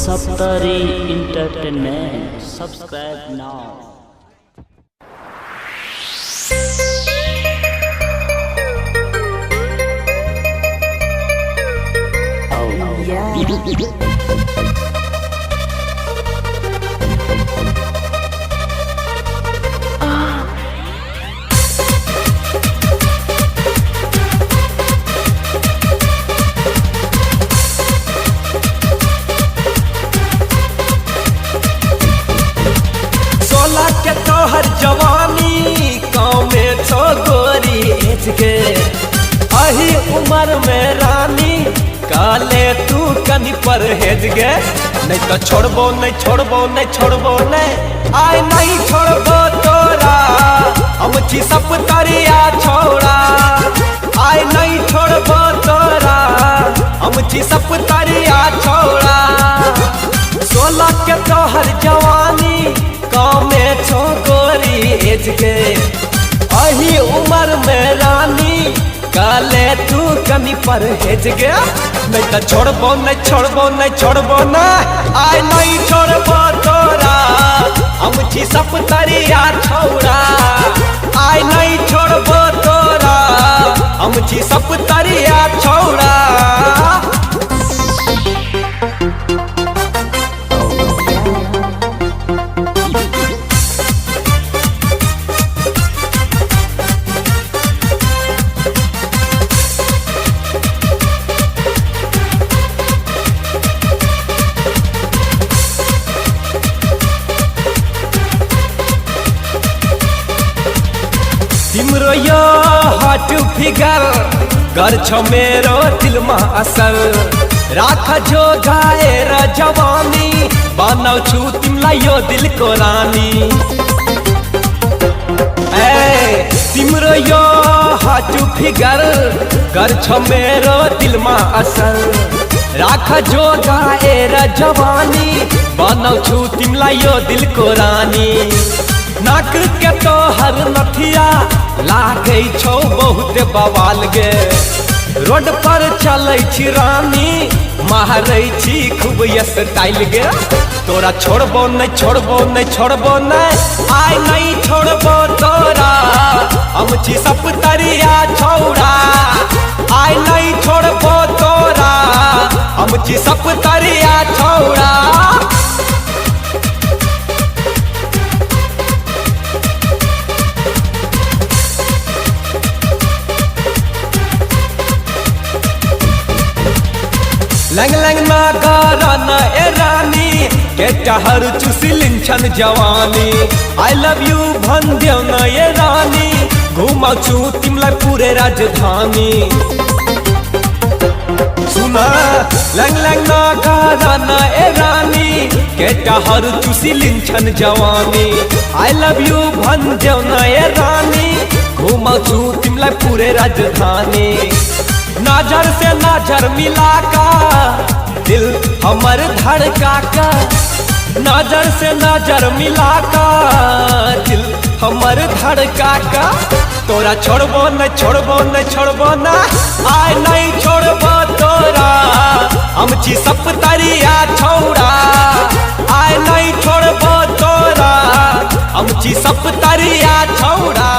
Saptari Entertainment. Subscribe now. Oh yeah. के तोहर जवानी गाँव में छो गोरी एज के अही उम्र में रानी काले तू कनी परहेज गे नहीं तो छोड़बो नहीं छोड़बो नहीं छोड़बो नहीं आय नहीं छोड़बो तोरा हम छी सब तरिया छोड़ा आय नहीं छोड़बो तोरा हम छी सब तरिया छोड़ा 16 के तोहर जवानी गाँव में छो गोरी एज के अही उम्र में रानी काले तू कमी परहेज गया नहीं तो छोड़बो नहीं छोड़बो नहीं छोड़बो ना आय नहीं छोड़बो तोरा हम छी सब तरिया छोड़ा आय नहीं छोड़बो तोरा हम छी सब तरिया छोड़ा तिम्रो यो हट फिगर कर छो मेरो दिल में असर राख जो गाएर जवानी बनाउ छु तिमलाई यो दिल को रानी ए तिम्रो यो हट फिगर कर छो मेरो दिल में असर राख जो गाएर जवानी बनाउ छु तिमलाई यो दिल को रानी नाक के तोहर नथिया लागे छो बहुत बवाल गे रोड पर चलै छी रानी मारै छी खूब स्टाइल गे तोरा छोड़बो नहीं छोड़बो नहीं छोड़बो नहीं आय नहीं छोड़बो तोरा हम छी सब तरिया छोड़ा आय नहीं छोड़बो तोरा हम छी सब तरिया छोड़ा लंग लंग ना गाना ए रानी के टहर चुसिलिन छन जवानी आई लव यू भन्देव न ए रानी घुमाउ छु तिमलाई पूरे राजधानी सुना लंग लंग ना गाना ए रानी के टहर चुसिलिन छन जवानी आई लव यू भन्देव न ए रानी घुमाउ छु तिमलाई पूरे राजधानी नजर से नजर मिला का दिल हमर धड़का का नजर से नजर मिला का दिल हमर धड़का का तोरा छोड़बो नहीं छोड़बो नहीं छोड़बो ना आय नहीं छोड़बो तोरा हम छी सब तरिया छोड़ा आय नहीं छोड़बो तोरा हम छी सब तरिया छोड़ा।